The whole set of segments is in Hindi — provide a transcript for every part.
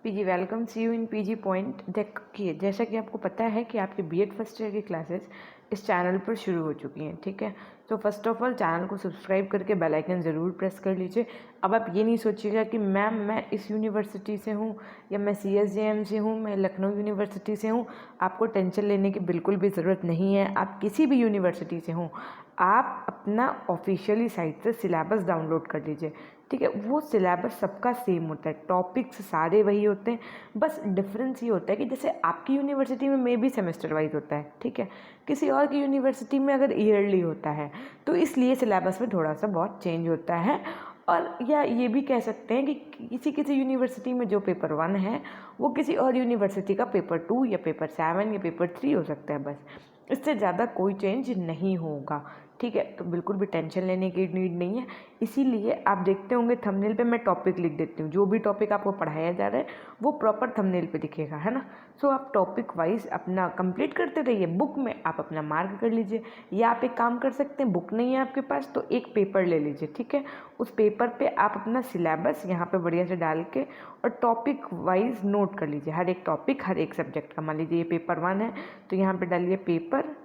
PG welcome see you in PG point. देखिए, जैसा कि आपको पता है कि आपकी बीएड फर्स्ट ईयर की क्लासेस इस चैनल पर शुरू हो चुकी हैं, ठीक है। तो फर्स्ट ऑफ ऑल चैनल को सब्सक्राइब करके बेल आइकन ज़रूर प्रेस कर लीजिए। अब आप ये नहीं सोचिएगा कि मैम मैं इस यूनिवर्सिटी से हूँ या मैं CSJM से हूँ, मैं लखनऊ यूनिवर्सिटी से हूँ। आपको टेंशन लेने की बिल्कुल भी ज़रूरत नहीं है। आप किसी भी यूनिवर्सिटी से हों, आप अपना ऑफिशियली साइट से सिलेबस डाउनलोड कर लीजिए, ठीक है। वो सिलेबस सबका सेम होता है, टॉपिक्स सारे वही होते हैं, बस डिफरेंस ये होता है कि जैसे आपकी यूनिवर्सिटी में मे बी सेमेस्टर वाइज होता है, ठीक है, किसी और की यूनिवर्सिटी में अगर ईयरली होता है, तो इसलिए सिलेबस में थोड़ा सा बहुत चेंज होता है। और या ये भी कह सकते हैं कि किसी किसी यूनिवर्सिटी में जो पेपर 1 है वो किसी और यूनिवर्सिटी का पेपर 2 या पेपर 7 या पेपर 3 हो सकता है, बस इससे ज़्यादा कोई चेंज नहीं होगा, ठीक है। तो बिल्कुल भी टेंशन लेने की नीड नहीं है। इसीलिए आप देखते होंगे थंबनेल पे मैं टॉपिक लिख देती हूँ, जो भी टॉपिक आपको पढ़ाया जा रहा है वो प्रॉपर थंबनेल पे दिखेगा, है ना। सो आप टॉपिक वाइज अपना कंप्लीट करते रहिए, बुक में आप अपना मार्क कर लीजिए, या आप एक काम कर सकते हैं, बुक नहीं है आपके पास तो एक पेपर ले लीजिए, ठीक है। उस पेपर पे आप अपना सिलेबस यहाँ पे बढ़िया से डाल के और टॉपिक वाइज नोट कर लीजिए, हर एक टॉपिक हर एक सब्जेक्ट का। मान लीजिए ये पेपर 1 है तो यहाँ पे डालिए पेपर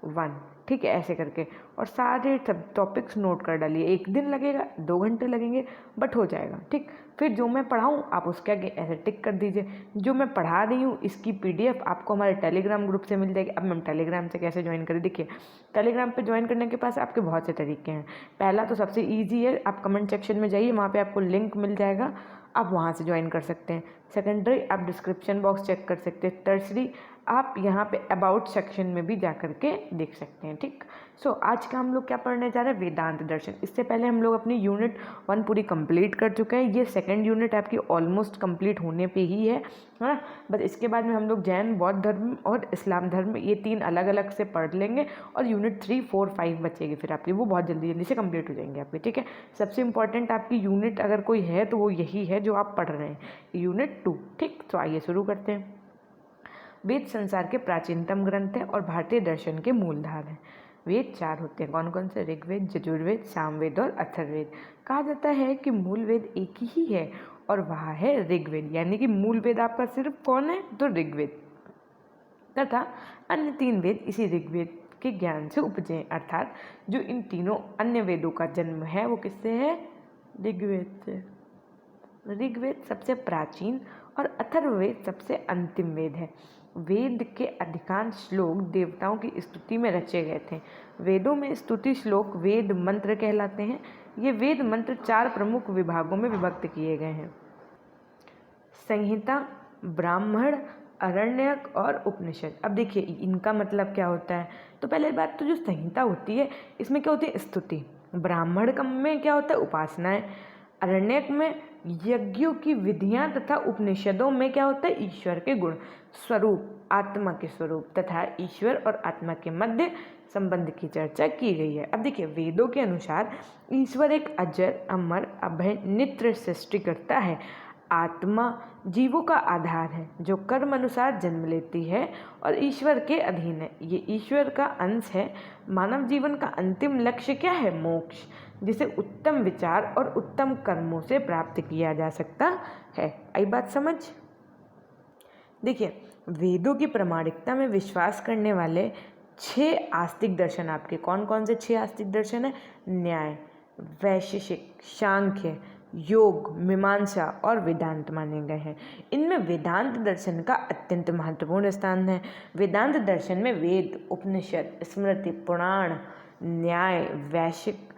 1, ठीक है, ऐसे करके, और सारे सब टॉपिक्स नोट कर डालिए। 1 दिन लगेगा, 2 घंटे लगेंगे, बट हो जाएगा, ठीक। फिर जो मैं पढ़ाऊँ आप उसके आगे ऐसे टिक कर दीजिए। जो मैं पढ़ा रही हूँ इसकी PDF आपको हमारे टेलीग्राम ग्रुप से मिल जाएगी। अब मैम टेलीग्राम से कैसे ज्वाइन करें? देखिए, टेलीग्राम पे ज्वाइन करने के पास आपके बहुत से तरीके हैं। पहला तो सबसे ईजी है, आप कमेंट सेक्शन में जाइए, वहाँ पर आपको लिंक मिल जाएगा, आप वहाँ से ज्वाइन कर सकते हैं। सेकेंडरी, आप डिस्क्रिप्शन बॉक्स चेक कर सकते हैं। टर्सरी, आप यहाँ पे अबाउट सेक्शन में भी जा करके देख सकते हैं, ठीक। सो आज का हम लोग क्या पढ़ने जा रहे हैं? वेदांत दर्शन। इससे पहले हम लोग अपनी यूनिट 1 पूरी कंप्लीट कर चुके हैं। ये सेकंड यूनिट आपकी ऑलमोस्ट कंप्लीट होने पे ही है ना। बस इसके बाद में हम लोग जैन, बौद्ध धर्म और इस्लाम धर्म ये 3 अलग अलग से पढ़ लेंगे, और यूनिट 3, 4, 5 बचेगी फिर आपकी, वो बहुत जल्दी जल्दी से कंप्लीट हो जाएंगे आपके, ठीक है। सबसे इंपॉर्टेंट आपकी यूनिट अगर कोई है तो वो यही है जो आप पढ़ रहे हैं, यूनिट 2, ठीक। तो आइए शुरू करते हैं। वेद संसार के प्राचीनतम ग्रंथ हैं और भारतीय दर्शन के मूलधार हैं। वेद 4 होते हैं, कौन कौन से? ऋग्वेद, यजुर्वेद, सामवेद और अथर्ववेद। कहा जाता है कि मूल वेद एक ही है और वह है ऋग्वेद, यानी कि मूल वेद आपका सिर्फ कौन है? तो ऋग्वेद, तथा अन्य 3 वेद इसी ऋग्वेद के ज्ञान से उपजे हैं। अर्थात जो इन तीनों अन्य वेदों का जन्म है वो किससे है? ऋग्वेद से। ऋग्वेद सबसे प्राचीन और अथर्ववेद सबसे अंतिम वेद है। वेद के अधिकांश श्लोक देवताओं की स्तुति में रचे गए थे। वेदों में स्तुति श्लोक वेद मंत्र कहलाते हैं। ये वेद मंत्र 4 प्रमुख विभागों में विभक्त किए गए हैं: संहिता, ब्राह्मण, अरण्यक और उपनिषद। अब देखिए इनका मतलब क्या होता है। तो पहले बात तो जो संहिता होती है इसमें क्या होती है? स्तुति। ब्राह्मण में क्या होता है? उपासनाएं। अरण्यक में यज्ञों की विधियां, तथा उपनिषदों में क्या होता है? ईश्वर के गुण, स्वरूप, आत्मा के स्वरूप तथा ईश्वर और आत्मा के मध्य संबंध की चर्चा की गई है। अब देखिए वेदों के अनुसार ईश्वर एक अजर, अमर, अभय, नित्य सृष्टि करता है। आत्मा जीवों का आधार है जो कर्म अनुसार जन्म लेती है और ईश्वर के अधीन है। ये ईश्वर का अंश है। मानव जीवन का अंतिम लक्ष्य क्या है? मोक्ष, जिसे उत्तम विचार और उत्तम कर्मों से प्राप्त किया जा सकता है। आई बात समझ? देखिए वेदों की प्रामाणिकता में विश्वास करने वाले 6 आस्तिक दर्शन आपके कौन कौन से 6 आस्तिक दर्शन है? न्याय, वैशेषिक, सांख्य, योग, मीमांसा और वेदांत माने गए हैं। इनमें वेदांत दर्शन का अत्यंत महत्वपूर्ण स्थान है। वेदांत दर्शन में वेद, उपनिषद, स्मृति, पुराण, न्याय, वैशिक,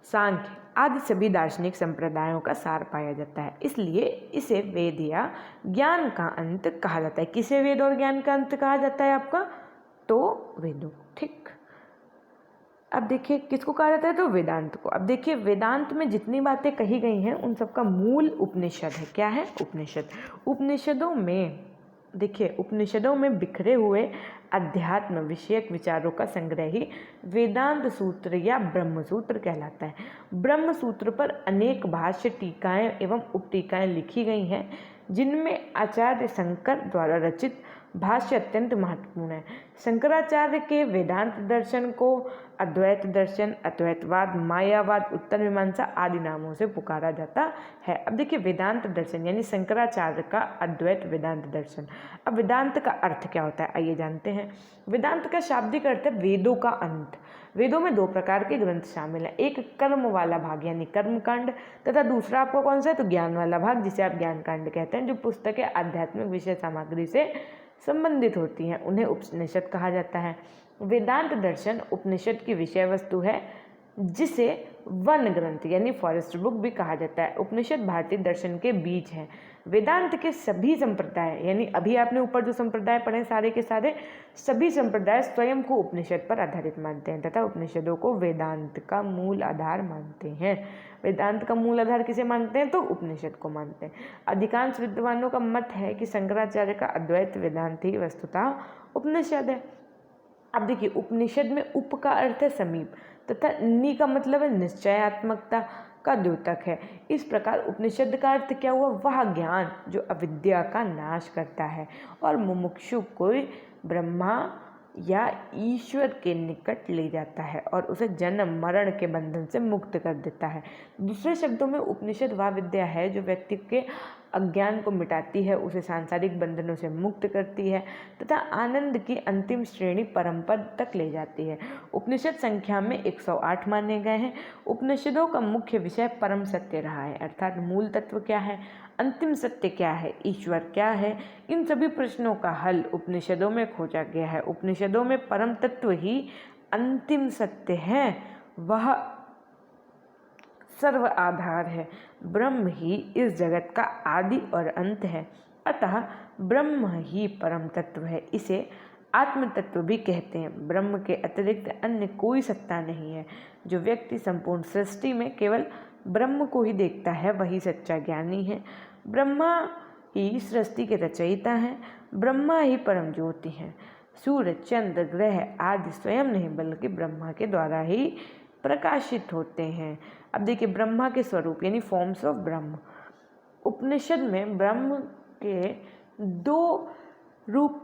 सांख्य आदि सभी दार्शनिक संप्रदायों का सार पाया जाता है। इसलिए इसे वेद या ज्ञान का अंत कहा जाता है। किसे वेद और ज्ञान का अंत कहा जाता है आपका? तो वेदों, ठीक। अब देखिए किसको कहा जाता है? तो वेदांत को। अब देखिए वेदांत में जितनी बातें कही गई हैं उन सबका मूल उपनिषद है। क्या है? उपनिषद। उपनिषदों में देखिए उपनिषदों में बिखरे हुए अध्यात्म विषयक विचारों का संग्रह ही वेदांत सूत्र या ब्रह्म सूत्र कहलाता है। ब्रह्म सूत्र पर अनेक भाष्य, टीकाएं एवं उपटीकाएं लिखी गई हैं, जिनमें आचार्य शंकर द्वारा रचित भाष्य अत्यंत महत्वपूर्ण है। शंकराचार्य के वेदांत दर्शन को अद्वैत दर्शन, अद्वैतवाद, मायावाद, उत्तर मीमांसा आदि नामों से पुकारा जाता है। अब देखिए वेदांत दर्शन यानी शंकराचार्य का अद्वैत वेदांत दर्शन। अब वेदांत का अर्थ क्या होता है आइए जानते हैं। वेदांत का शाब्दिक अर्थ है वेदों का अंत। वेदों में दो प्रकार के ग्रंथ शामिल हैं, एक कर्म वाला भाग यानी कर्मकांड तथा दूसरा आपको कौन सा है तो ज्ञान वाला भाग जिसे आप ज्ञान कांड कहते हैं, जो पुस्तकें आध्यात्मिक विषय सामग्री से संबंधित होती हैं, उन्हें उपनिषद कहा जाता है। वेदांत दर्शन उपनिषद की विषय वस्तु है जिसे वन ग्रंथ यानी फॉरेस्ट बुक भी कहा जाता है। उपनिषद भारतीय दर्शन के बीज हैं। वेदांत के सभी संप्रदाय यानी अभी आपने ऊपर जो संप्रदाय पढ़े सारे के सारे सभी संप्रदाय स्वयं को उपनिषद पर आधारित मानते हैं तथा उपनिषदों को वेदांत का मूल आधार मानते हैं। वेदांत का मूल आधार किसे मानते हैं तो उपनिषद को मानते हैं। अधिकांश विद्वानों का मत है कि शंकराचार्य का अद्वैत वेदांत ही वस्तुतः उपनिषद है। अब देखिए उपनिषद में उप का अर्थ है समीप तथा नि का मतलब है निश्चयात्मकता का द्योतक है। इस प्रकार उपनिषद का अर्थ क्या हुआ, वह ज्ञान जो अविद्या का नाश करता है और मुमुक्षु को ब्रह्मा या ईश्वर के निकट ले जाता है और उसे जन्म मरण के बंधन से मुक्त कर देता है। दूसरे शब्दों में उपनिषद वह विद्या है जो व्यक्ति के अज्ञान को मिटाती है, उसे सांसारिक बंधनों से मुक्त करती है तथा आनंद की अंतिम श्रेणी परम पद तक ले जाती है। उपनिषद संख्या में 108 माने गए हैं। उपनिषदों का मुख्य विषय परम सत्य रहा है, अर्थात मूल तत्व क्या है, अंतिम सत्य क्या है, ईश्वर क्या है, इन सभी प्रश्नों का हल उपनिषदों में खोजा गया है। उपनिषदों में परम तत्व ही अंतिम सत्य है, वह सर्व आधार है। ब्रह्म ही इस जगत का आदि और अंत है, अतः ब्रह्म ही परम तत्व है। इसे आत्म तत्व भी कहते हैं। ब्रह्म के अतिरिक्त अन्य कोई सत्ता नहीं है। जो व्यक्ति संपूर्ण सृष्टि में केवल ब्रह्म को ही देखता है वही सच्चा ज्ञानी है। ब्रह्मा ही सृष्टि के रचयिता हैं, ब्रह्मा ही परम ज्योति हैं। सूर्य, चंद्र, ग्रह आदि स्वयं नहीं बल्कि ब्रह्मा के द्वारा ही प्रकाशित होते हैं। अब देखिए ब्रह्मा के स्वरूप यानी फॉर्म्स ऑफ ब्रह्म। उपनिषद में ब्रह्म के दो रूप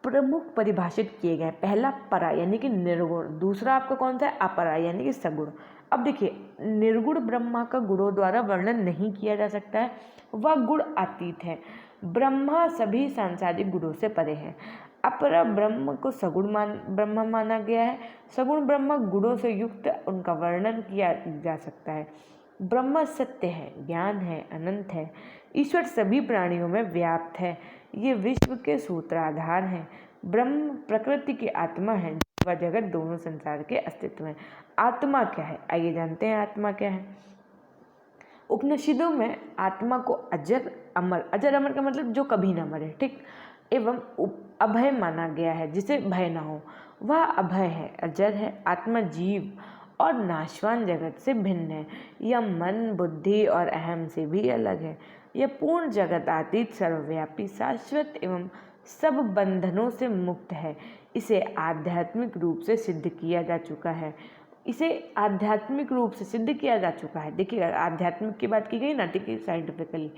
प्रमुख परिभाषित किए गए। पहला परा यानी कि निर्गुण, दूसरा आपका कौन सा है अपरा यानी कि सगुण। अब देखिए निर्गुण ब्रह्मा का गुणों द्वारा वर्णन नहीं किया जा सकता है, वह गुण अतीत है। ब्रह्मा सभी सांसारिक गुणों से परे है। अपरा ब्रह्म को सगुण ब्रह्म माना गया है। सगुण ब्रह्म गुणों से युक्त उनका वर्णन किया जा सकता है। ब्रह्म सत्य है, ज्ञान है, अनंत है। ईश्वर सभी प्राणियों में व्याप्त है, ये विश्व के सूत्राधार हैं। ब्रह्म प्रकृति की आत्मा है, जीव व जगत दोनों संसार के अस्तित्व हैं। आत्मा क्या है आइए जानते हैं आत्मा क्या है। उपनिषदों में आत्मा को अजर अमर, अजर अमर का मतलब जो कभी ना मरे, ठीक, एवं अभय माना गया है, जिसे भय ना हो। वह अभय है, अजर है। आत्मा जीव और नाशवान जगत से भिन्न है। यह मन, बुद्धि और अहम से भी अलग है। यह पूर्ण जगत आतीत, सर्वव्यापी, शाश्वत एवं सब बंधनों से मुक्त है। इसे आध्यात्मिक रूप से सिद्ध किया जा चुका है। इसे आध्यात्मिक रूप से सिद्ध किया जा चुका है। देखिए आध्यात्मिक की बात की गई ना, ठीक है, साइंटिफिकली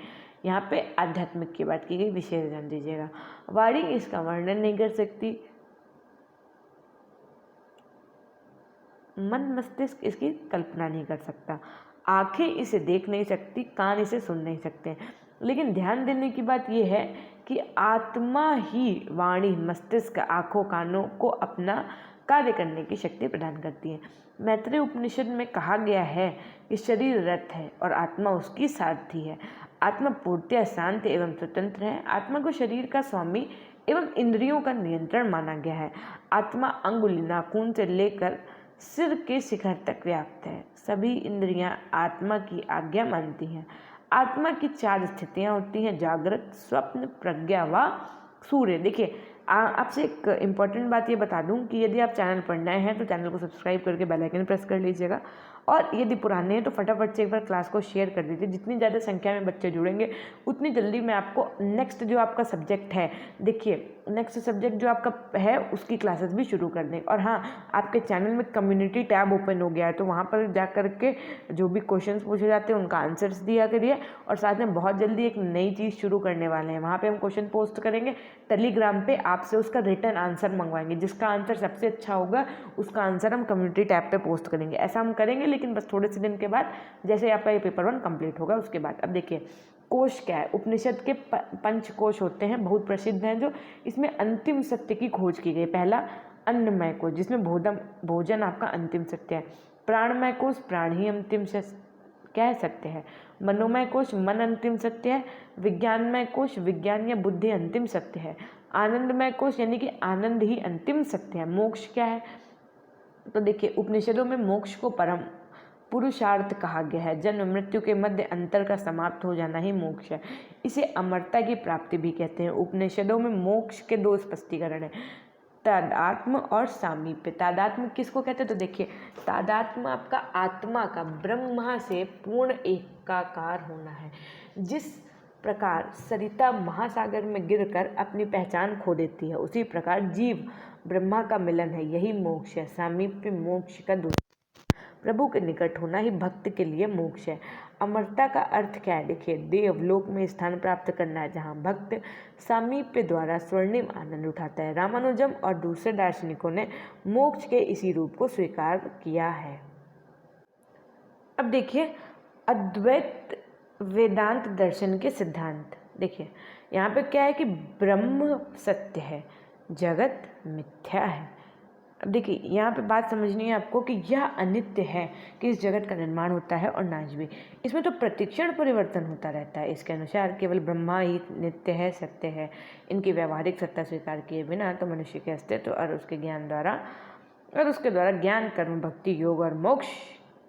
यहाँ पे आध्यात्मिक की बात की गई, विशेष ध्यान दीजिएगा। वाणी इसका वर्णन नहीं कर सकती, मन मस्तिष्क इसकी कल्पना नहीं कर सकता, आंखें इसे देख नहीं सकती, कान इसे सुन नहीं सकते। लेकिन ध्यान देने की बात यह है कि आत्मा ही वाणी, मस्तिष्क, आँखों, कानों को अपना कार्य करने की शक्ति प्रदान करती है। मैत्रेय उपनिषद में कहा गया है कि शरीर रथ है और आत्मा उसकी सारथी है। आत्मा पूर्णतः शांत एवं स्वतंत्र है। आत्मा को शरीर का स्वामी एवं इंद्रियों का नियंत्रण माना गया है। आत्मा अंगुली, नाखून से लेकर सिर के शिखर तक व्याप्त है। सभी इंद्रियां आत्मा की आज्ञा मानती हैं। आत्मा की 4 स्थितियां होती हैं, जागृत, स्वप्न, प्रज्ञा व सूर्य। देखिए आपसे एक इम्पॉर्टेंट बात ये बता दूं कि यदि आप चैनल पर नए हैं तो चैनल को सब्सक्राइब करके बेल आइकन प्रेस कर लीजिएगा और यदि पुराने हैं तो फटाफट से एक बार क्लास को शेयर कर दीजिए। जितनी ज़्यादा संख्या में बच्चे जुड़ेंगे उतनी जल्दी मैं आपको नेक्स्ट जो आपका सब्जेक्ट है, देखिए नेक्स्ट सब्जेक्ट जो आपका है उसकी क्लासेस भी शुरू कर दें। और हाँ, आपके चैनल में कम्युनिटी टैब ओपन हो गया है, तो वहाँ पर जा कर के जो भी क्वेश्चंस पूछे जाते हैं उनका आंसर्स दिया करिए। और साथ में बहुत जल्दी एक नई चीज़ शुरू करने वाले हैं, वहाँ पे हम क्वेश्चन पोस्ट करेंगे टेलीग्राम पे, आपसे उसका रिटर्न आंसर मंगवाएंगे। जिसका आंसर सबसे अच्छा होगा उसका आंसर हम कम्युनिटी टैब पे पोस्ट करेंगे। ऐसा हम करेंगे, लेकिन बस थोड़े से दिन के बाद, जैसे आपका ये पेपर 1 कंप्लीट होगा उसके बाद। अब देखिए कोश क्या है। उपनिषद के 5 कोश होते हैं, बहुत प्रसिद्ध हैं, जो इसमें अंतिम सत्य की खोज की गई। पहला अन्नमय कोश, जिसमें भोजन आपका अंतिम सत्य है। प्राणमय कोश, प्राण ही अंतिम कह सकते हैं। मनोमय कोश, मन अंतिम सत्य है। विज्ञानमय कोश, विज्ञान या बुद्धि अंतिम सत्य है। आनंदमय कोश यानी कि आनंद ही अंतिम सत्य है। मोक्ष क्या है, तो देखिए उपनिषदों में मोक्ष को परम पुरुषार्थ कहा गया है। जन्म मृत्यु के मध्य अंतर का समाप्त हो जाना ही मोक्ष है। इसे अमरता की प्राप्ति भी कहते हैं। उपनिषदों में मोक्ष के 2 स्पष्टीकरण हैं, तादात्म्य और सामीप्य। तादात्म्य किसको कहते हैं, तो देखिए तादात्म्य आपका आत्मा का ब्रह्मा से पूर्ण एकाकार होना है। जिस प्रकार सरिता महासागर में गिरकर अपनी पहचान खो देती है, उसी प्रकार जीव ब्रह्मा का मिलन है, यही मोक्ष है। सामीप्य मोक्ष का दूसरा, प्रभु के निकट होना ही भक्त के लिए मोक्ष है। अमरता का अर्थ क्या है, देखिए देवलोक में स्थान प्राप्त करना है, जहाँ भक्त सामीप्य द्वारा स्वर्णिम आनंद उठाता है। रामानुजम और दूसरे दार्शनिकों ने मोक्ष के इसी रूप को स्वीकार किया है। अब देखिए अद्वैत वेदांत दर्शन के सिद्धांत। देखिए यहाँ पे क्या है कि ब्रह्म सत्य है, जगत मिथ्या है। अब देखिए यहाँ पे बात समझनी है आपको कि यह अनित्य है कि इस जगत का निर्माण होता है और नाश भी। इसमें तो प्रतिक्षण परिवर्तन होता रहता है। इसके अनुसार केवल ब्रह्मा ही नित्य है, सत्य है। इनकी व्यवहारिक सत्ता स्वीकार किए बिना तो मनुष्य के अस्तित्व और उसके द्वारा ज्ञान, कर्म, भक्ति, योग और मोक्ष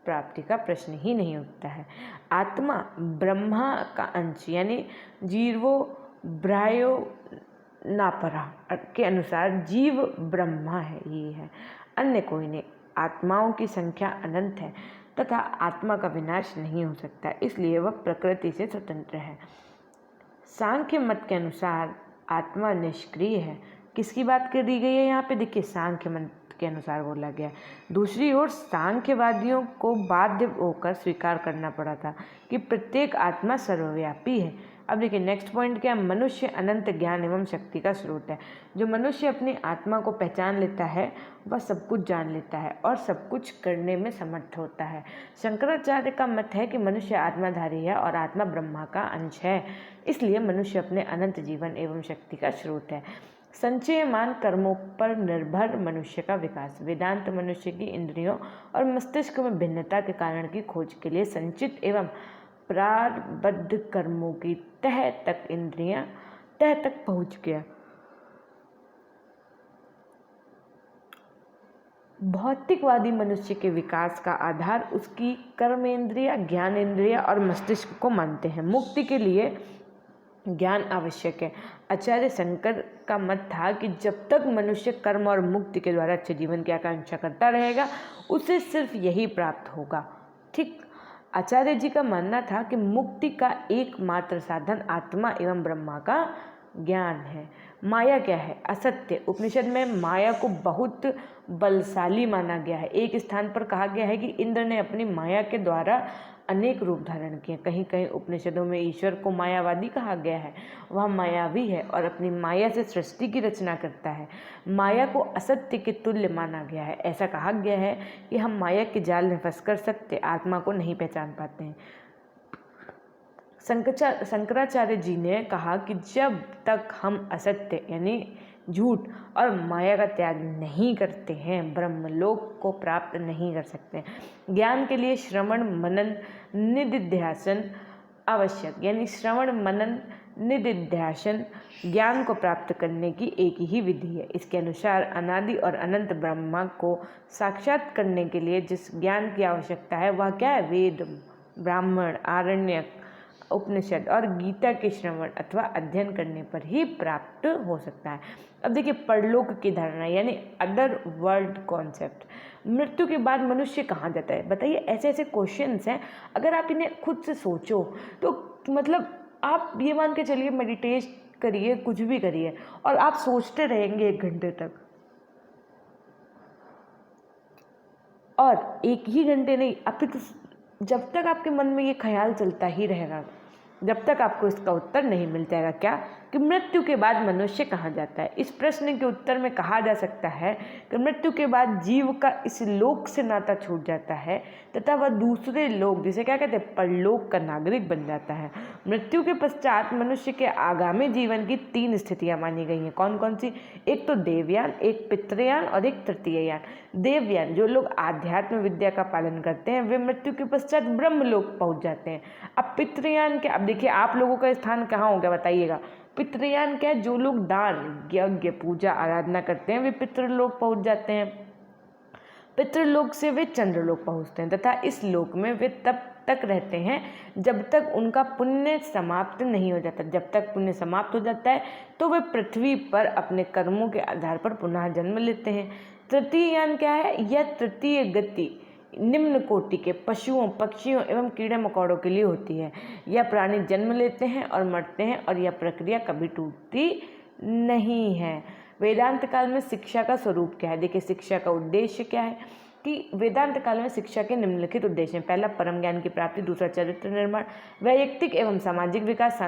प्राप्ति का प्रश्न ही नहीं उठता है। आत्मा ब्रह्मा का अंश यानी जीवो ब्रायो नापरा के अनुसार जीव ब्रह्मा है, ये है, अन्य कोई नहीं। आत्माओं की संख्या अनंत है तथा आत्मा का विनाश नहीं हो सकता, इसलिए वह प्रकृति से स्वतंत्र है। सांख्य मत के अनुसार आत्मा निष्क्रिय है। किसकी बात कर दी गई है यहाँ पे, देखिए सांख्य मत के अनुसार बोला गया। दूसरी ओर सांख्यवादियों को बाध्य होकर स्वीकार करना पड़ा था कि प्रत्येक आत्मा सर्वव्यापी है। अब देखिए नेक्स्ट पॉइंट क्या है, मनुष्य अनंत ज्ञान एवं शक्ति का स्रोत है। जो मनुष्य अपनी आत्मा को पहचान लेता है वह सब कुछ जान लेता है और सब कुछ करने में समर्थ होता है। शंकराचार्य का मत है कि मनुष्य आत्माधारी है और आत्मा ब्रह्मा का अंश है, इसलिए मनुष्य अपने अनंत जीवन एवं शक्ति का स्रोत है। संचयमान कर्मों पर निर्भर मनुष्य का विकास। वेदांत मनुष्य की इंद्रियों और मस्तिष्क में भिन्नता के कारण की खोज के लिए संचित एवं प्रारब्ध कर्मों की तह तक पहुँच गया। भौतिकवादी मनुष्य के विकास का आधार उसकी कर्मेंद्रिय, ज्ञानेंद्रिय और मस्तिष्क को मानते हैं। मुक्ति के लिए ज्ञान आवश्यक है। आचार्य शंकर का मत था कि जब तक मनुष्य कर्म और मुक्ति के द्वारा अच्छे जीवन की आकांक्षा करता रहेगा उसे सिर्फ यही प्राप्त होगा। ठीक, आचार्य जी का मानना था कि मुक्ति का एकमात्र साधन आत्मा एवं ब्रह्मा का ज्ञान है। माया क्या है, असत्य। उपनिषद में माया को बहुत बलशाली माना गया है। एक स्थान पर कहा गया है कि इंद्र ने अपनी माया के द्वारा अनेक रूप धारण किए। कहीं कहीं उपनिषदों में ईश्वर को मायावादी कहा गया है, वह मायावी है और अपनी माया से सृष्टि की रचना करता है। माया को असत्य के तुल्य माना गया है। ऐसा कहा गया है कि हम माया के जाल में फंसकर सत्य आत्मा को नहीं पहचान पाते हैं। शंकराचार्य जी ने कहा कि जब तक हम असत्य यानी झूठ और माया का त्याग नहीं करते हैं ब्रह्मलोक को प्राप्त नहीं कर सकते। ज्ञान के लिए श्रवण मनन निदिध्यासन आवश्यक, यानी श्रवण मनन निदिध्यासन ज्ञान को प्राप्त करने की एक ही विधि है। इसके अनुसार अनादि और अनंत ब्रह्मा को साक्षात करने के लिए जिस ज्ञान की आवश्यकता है वह क्या है, वेद, ब्राह्मण, आरण्यक उपनिषद और गीता के श्रवण अथवा अध्ययन करने पर ही प्राप्त हो सकता है। अब देखिए, परलोक की धारणा यानी अदर वर्ल्ड कॉन्सेप्ट। मृत्यु के बाद मनुष्य कहाँ जाता है? बताइए, ऐसे ऐसे क्वेश्चंस हैं, अगर आप इन्हें खुद से सोचो तो मतलब आप ये मान के चलिए, मेडिटेट करिए, कुछ भी करिए, और आप सोचते रहेंगे 1 घंटे तक, और 1 ही घंटे नहीं, अब फिर जब तक आपके मन में ये ख्याल चलता ही रहेगा, जब तक आपको इसका उत्तर नहीं मिल जाएगा क्या, कि मृत्यु के बाद मनुष्य कहाँ जाता है। इस प्रश्न के उत्तर में कहा जा सकता है कि मृत्यु के बाद जीव का इस लोक से नाता छूट जाता है तथा वह दूसरे लोक, जिसे क्या कहते हैं, परलोक का नागरिक बन जाता है। मृत्यु के पश्चात मनुष्य के आगामी जीवन की 3 स्थितियां मानी गई हैं। कौन कौन सी? एक तो देवयान, एक पितृयान और एक तृतीययान। देवयान, जो लोग आध्यात्म विद्या का पालन करते हैं, वे मृत्यु के पश्चात ब्रह्मलोक पहुंच जाते हैं। अब पितृयान क्या? अब देखिए, आप लोगों का स्थान कहाँ हो गया बताइएगा। पितृयान क्या है? जो लोग दान, यज्ञ, पूजा, आराधना करते हैं, वे पितृलोक पहुंच जाते हैं। पितृलोक से वे चंद्रलोक पहुंचते हैं तथा इस लोक में वे तब तक रहते हैं जब तक उनका पुण्य समाप्त नहीं हो जाता। जब तक पुण्य समाप्त हो जाता है तो वे पृथ्वी पर अपने कर्मों के आधार पर पुनः जन्म लेते हैं। तृतीय यान क्या है? यह तृतीय गति निम्न कोटि के पशुओं, पक्षियों एवं कीड़े मकोड़ों के लिए होती है। यह प्राणी जन्म लेते हैं और मरते हैं और यह प्रक्रिया कभी टूटती नहीं है। वेदांत काल में शिक्षा का स्वरूप क्या है? देखिए, शिक्षा का उद्देश्य क्या है कि वेदांत काल में शिक्षा के निम्नलिखित उद्देश्य हैं। पहला, परम ज्ञान की प्राप्ति। दूसरा, चरित्र निर्माण। वैयक्तिक एवं सामाजिक विकास।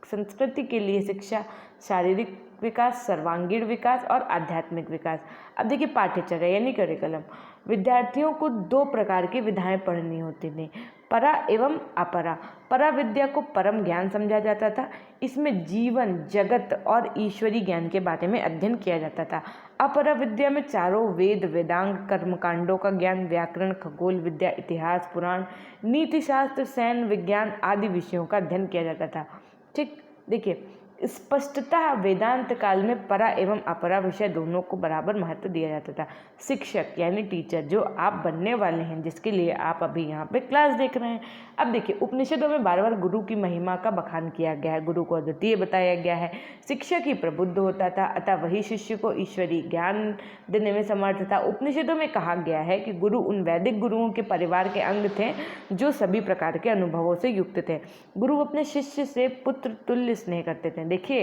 संस्कृति के लिए शिक्षा। शारीरिक विकास, सर्वांगीण विकास और आध्यात्मिक विकास। अब देखिए, पाठ्यचर्या यानी करिकुलम। विद्यार्थियों को 2 प्रकार की विधाएं पढ़नी होती थी, परा एवं अपरा। परा विद्या को परम ज्ञान समझा जाता था। इसमें जीवन, जगत और ईश्वरी ज्ञान के बारे में अध्ययन किया जाता था। अपरा विद्या में चारों वेद, वेदांग, कर्मकांडों का ज्ञान, व्याकरण, खगोल विद्या, इतिहास, पुराण, नीतिशास्त्र, सैन्य विज्ञान आदि विषयों का अध्ययन किया जाता था। ठीक, देखिए, स्पष्टतः वेदांत काल में परा एवं अपरा विषय दोनों को बराबर महत्व दिया जाता था। शिक्षक यानी टीचर, जो आप बनने वाले हैं, जिसके लिए आप अभी यहाँ पे क्लास देख रहे हैं। अब देखिए, उपनिषदों में बार बार गुरु की महिमा का बखान किया गया है, गुरु को अद्वितीय बताया गया है। शिक्षक ही प्रबुद्ध होता था, अतः वही शिष्य को ईश्वरीय ज्ञान देने में समर्थ था। उपनिषदों में कहा गया है कि गुरु उन वैदिक गुरुओं के परिवार के अंग थे जो सभी प्रकार के अनुभवों से युक्त थे। गुरु अपने शिष्य से पुत्र तुल्य स्नेह करते थे। देखिए,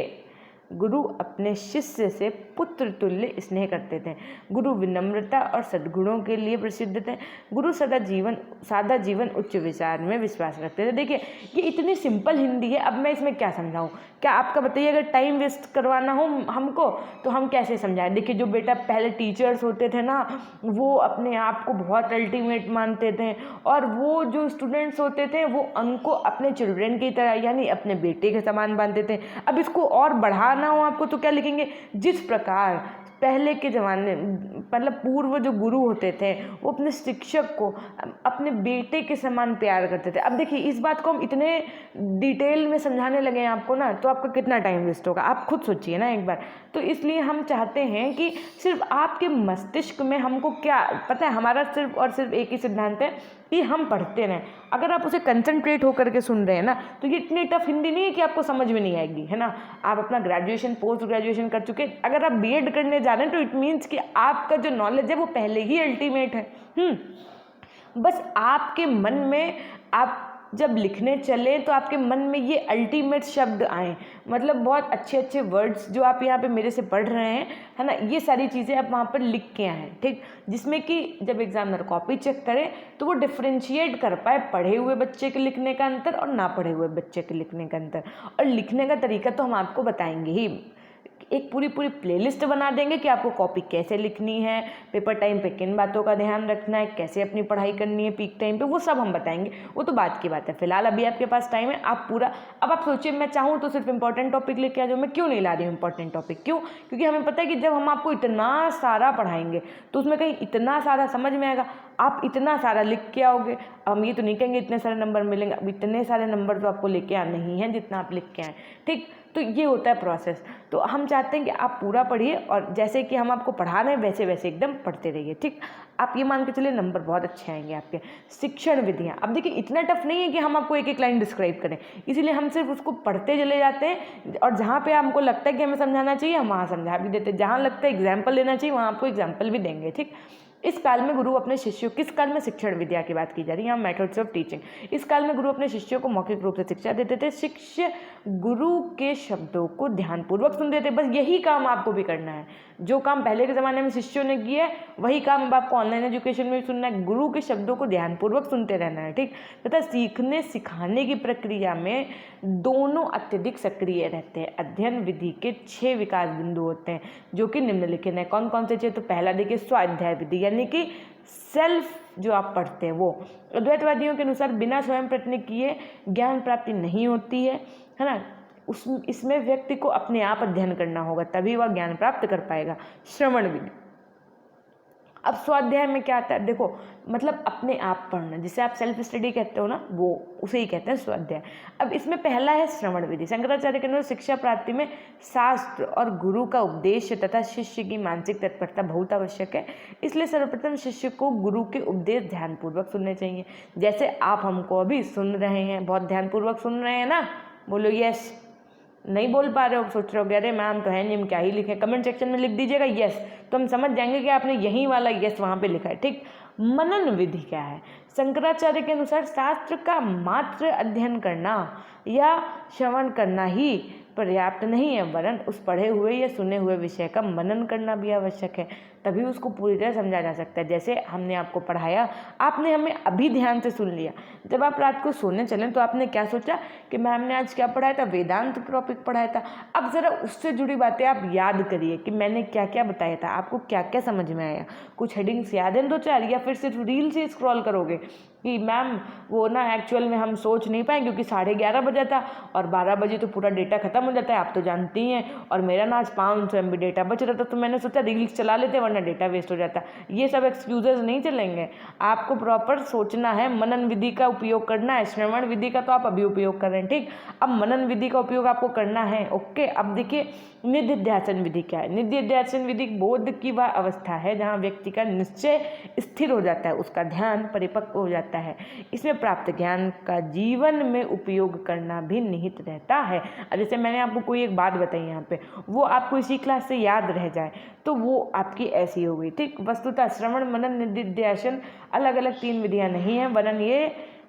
गुरु अपने शिष्य से पुत्र तुल्य स्नेह करते थे। गुरु विनम्रता और सद्गुणों के लिए प्रसिद्ध थे। गुरु सादा जीवन उच्च विचार में विश्वास रखते थे। देखिए, ये इतनी सिंपल हिंदी है, अब मैं इसमें क्या समझाऊं? क्या आपका बताइए, अगर टाइम वेस्ट करवाना हो हमको तो हम कैसे समझाएं? देखिए, जो बेटा पहले टीचर्स होते थे ना, वो अपने आप को बहुत अल्टीमेट मानते थे, और वो जो स्टूडेंट्स होते थे वो उनको अपने चिल्ड्रन की तरह यानी अपने बेटे के समान मानते थे। अब इसको और बढ़ाना हो आपको तो क्या लिखेंगे? जिस प्रकार पहले के ज़माने, मतलब पूर्व जो गुरु होते थे, वो अपने शिक्षक को अपने बेटे के समान प्यार करते थे। अब देखिए, इस बात को हम इतने डिटेल में समझाने लगे हैं आपको ना, तो आपका कितना टाइम वेस्ट होगा, आप खुद सोचिए ना एक बार। तो इसलिए हम चाहते हैं कि सिर्फ आपके मस्तिष्क में, हमको क्या पता है, हमारा सिर्फ और सिर्फ एक ही सिद्धांत है कि हम पढ़ते रहें। अगर आप उसे कंसंट्रेट होकर के सुन रहे हैं ना, तो ये इतनी टफ हिंदी नहीं है कि आपको समझ में नहीं आएगी, है ना। आप अपना ग्रेजुएशन, पोस्ट ग्रेजुएशन कर चुके, अगर आप बीएड करने जा रहे हैं तो इट मीन्स कि आपका जो नॉलेज है वो पहले ही अल्टीमेट है। बस आपके मन में, आप जब लिखने चले तो आपके मन में ये अल्टीमेट शब्द आए, मतलब बहुत अच्छे अच्छे वर्ड्स जो आप यहाँ पे मेरे से पढ़ रहे हैं, है ना, ये सारी चीज़ें आप वहाँ पर लिख के आएँ, ठीक, जिसमें कि जब एग्जामिनर कॉपी चेक करे तो वो डिफ्रेंशिएट कर पाए पढ़े हुए बच्चे के लिखने का अंतर और ना पढ़े हुए बच्चे के लिखने का अंतर। और लिखने का तरीका तो हम आपको बताएंगे ही, एक पूरी प्लेलिस्ट बना देंगे कि आपको कॉपी कैसे लिखनी है, पेपर टाइम पे किन बातों का ध्यान रखना है, कैसे अपनी पढ़ाई करनी है पीक टाइम पे, वो सब हम बताएंगे। वो तो बात की बात है, फिलहाल अभी आपके पास टाइम है, आप पूरा, अब आप सोचिए मैं चाहूँ तो सिर्फ इंपॉर्टेंट टॉपिक लेके आ जाऊँ, मैं क्यों नहीं ला रही हूँ इंपॉर्टेंट टॉपिक? क्यों? क्योंकि हमें पता है कि जब हम आपको इतना सारा पढ़ाएंगे तो उसमें कहीं इतना सारा समझ में आएगा। आप इतना सारा लिख के आओगे। हम ये तो नहीं कहेंगे इतने सारे नंबर मिलेंगे, अब इतने सारे नंबर तो आपको लेके आने ही हैं जितना आप लिख के आए, ठीक। तो ये होता है प्रोसेस। तो हम चाहते हैं कि आप पूरा पढ़िए और जैसे कि हम आपको पढ़ा रहे हैं वैसे वैसे एकदम पढ़ते रहिए, ठीक। आप ये मान के चलिए नंबर बहुत अच्छे आएंगे आपके। शिक्षण विधियाँ, अब देखिए इतना टफ नहीं है कि हम आपको एक एक लाइन डिस्क्राइब करें, इसीलिए हम सिर्फ उसको पढ़ते चले जाते हैं और जहाँ पे हमको लगता है कि हमें समझाना चाहिए हम वहाँ समझा भी देते हैं, जहाँ लगता है एग्जाम्पल लेना चाहिए वहाँ आपको एग्जाम्पल भी देंगे, ठीक। इस काल में गुरु अपने शिष्यों, किस काल में शिक्षण विद्या की बात की जा रही है, यहाँ मेथड्स ऑफ टीचिंग। इस काल में गुरु अपने शिष्यों को मौखिक रूप से शिक्षा देते थे। शिष्य गुरु के शब्दों को ध्यानपूर्वक सुनते थे। बस यही काम आपको भी करना है, जो काम पहले के ज़माने में शिष्यों ने किया है वही काम अब आपको ऑनलाइन एजुकेशन में भी सुनना है। गुरु के शब्दों को ध्यानपूर्वक सुनते रहना है, ठीक। तथा सीखने सिखाने की प्रक्रिया में दोनों अत्यधिक सक्रिय रहते हैं। अध्ययन विधि के 6 विकास बिंदु होते हैं जो कि निम्नलिखित हैं। कौन कौन से 6? तो पहला देखिए स्वाध्याय विधि, यानी कि सेल्फ जो आप पढ़ते हैं वो। अद्वैतवादियों के अनुसार बिना स्वयं प्रयत्न किए ज्ञान प्राप्ति नहीं होती है ना। इसमें व्यक्ति को अपने आप अध्ययन करना होगा तभी वह ज्ञान प्राप्त कर पाएगा। श्रवण विधि, अब स्वाध्याय में क्या आता है, देखो मतलब अपने आप पढ़ना, जिसे आप सेल्फ स्टडी कहते हो ना, वो उसे ही कहते हैं स्वाध्याय। अब इसमें पहला है श्रवण विधि। शंकराचार्य के अनुसार शिक्षा प्राप्ति में शास्त्र और गुरु का उपदेश तथा शिष्य की मानसिक तत्परता बहुत आवश्यक है। इसलिए सर्वप्रथम शिष्य को गुरु के उपदेश ध्यानपूर्वक सुनने चाहिए। जैसे आप हमको अभी सुन रहे हैं, बहुत ध्यानपूर्वक सुन रहे हैं ना, बोलो यस। नहीं बोल पा रहे हो, सोच रहे हो अरे मैम तो है नहीं, हम क्या ही लिखें, कमेंट सेक्शन में लिख दीजिएगा यस, तो हम समझ जाएंगे कि आपने यही वाला यस वहाँ पे लिखा है, ठीक। मनन विधि क्या है? शंकराचार्य के अनुसार शास्त्र का मात्र अध्ययन करना या श्रवण करना ही पर्याप्त नहीं है, वरन उस पढ़े हुए या सुने हुए विषय का मनन करना भी आवश्यक है, तभी उसको पूरी तरह समझा जा सकता है। जैसे हमने आपको पढ़ाया, आपने हमें अभी ध्यान से सुन लिया, जब आप रात को सोने चलें तो आपने क्या सोचा कि मैम ने आज क्या पढ़ाया था, वेदांत टॉपिक पढ़ाया था। अब ज़रा उससे जुड़ी बातें आप याद करिए कि मैंने क्या क्या बताया था, आपको क्या क्या समझ में आया। कुछ हेडिंग्स याद हैं 2-4, या फिर सिर्फ रील से स्क्रॉल करोगे कि मैम वो ना एक्चुअल में हम सोच नहीं पाए क्योंकि 11:30 बजा था और 12 बजे तो पूरा डेटा खत्म हो जाता है, आप तो जानती हैं, और मेरा ना आज 500 MB डेटा बच रहा था तो मैंने सोचा रील्स चला लेते वरना डेटा वेस्ट हो जाता। ये सब एक्सक्यूजेज नहीं चलेंगे, आपको प्रॉपर सोचना है, मनन विधि का उपयोग करना है। श्रवण विधि का तो आप अभी उपयोग कर रहे हैं, ठीक। अब मनन विधि का उपयोग आपको करना है, ओके। अब देखिए निधिध्यासन विधि क्या है। निधिध्यासन विधि बोध की वह अवस्था है जहाँ व्यक्ति का निश्चय स्थिर हो जाता है, उसका ध्यान परिपक्व हो जाता है। इसमें प्राप्त ज्ञान का जीवन में उपयोग करना भी निहित रहता है। अब जैसे मैंने आपको कोई एक बात बताई यहाँ पे, वो आपको इसी क्लास से याद रह जाए तो वो आपकी ऐसी हो गई, ठीक। वस्तुतः श्रवण मनन निधिध्यासन अलग अलग 3 विधियाँ नहीं हैं, वरन ये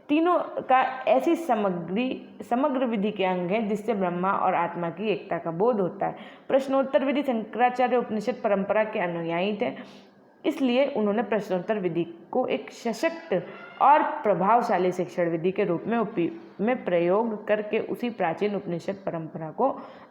तीनों का ऐसी समग्र विधि के अंग है जिससे ब्रह्मा और आत्मा की एकता का बोध होता है। प्रश्नोत्तर विधि, शंकराचार्य उपनिषद परंपरा के अनुयायी थे, इसलिए उन्होंने प्रश्नोत्तर विधि को एक सशक्त और प्रभावशाली शिक्षण विधि के रूप में प्रयोग करके उसी प्राचीन उपनिषद परंपरा को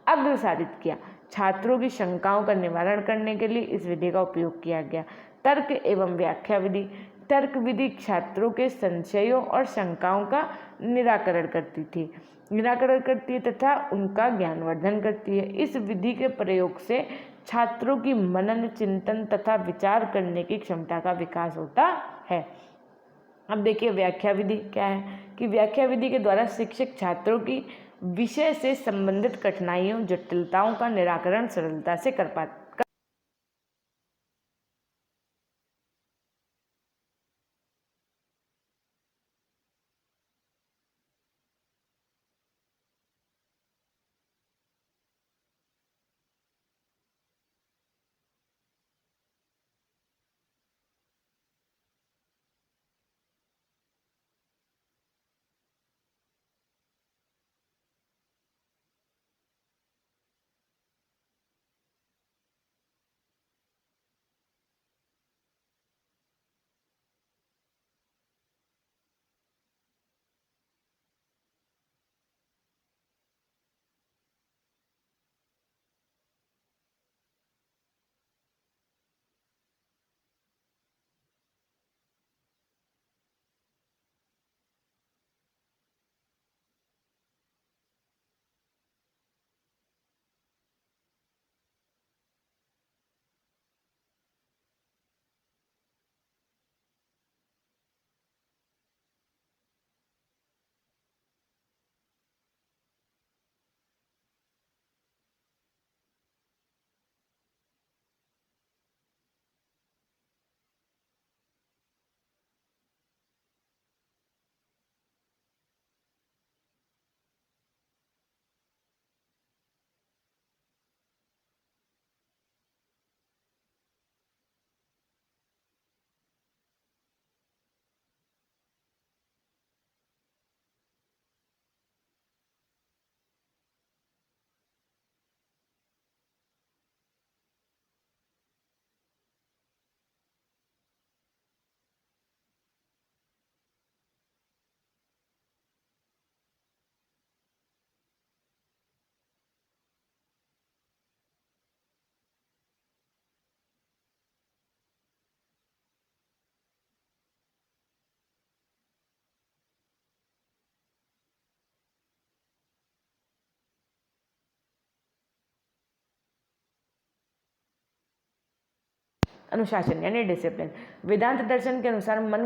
अग्रसारित किया। छात्रों की शंकाओं का निवारण करने के लिए इस विधि का उपयोग किया गया। तर्क एवं व्याख्या विधि, तर्क विधि छात्रों के संशयों और शंकाओं का निराकरण करती है तथा उनका ज्ञानवर्धन करती है। इस विधि के प्रयोग से छात्रों की मनन, चिंतन तथा विचार करने की क्षमता का विकास होता है। अब देखिए व्याख्या विधि क्या है कि व्याख्या विधि के द्वारा शिक्षक छात्रों की विषय से संबंधित कठिनाइयों, जटिलताओं का निराकरण सरलता से कर पाते। अनुशासन यानी डिसिप्लिन। वेदांत दर्शन के अनुसार मन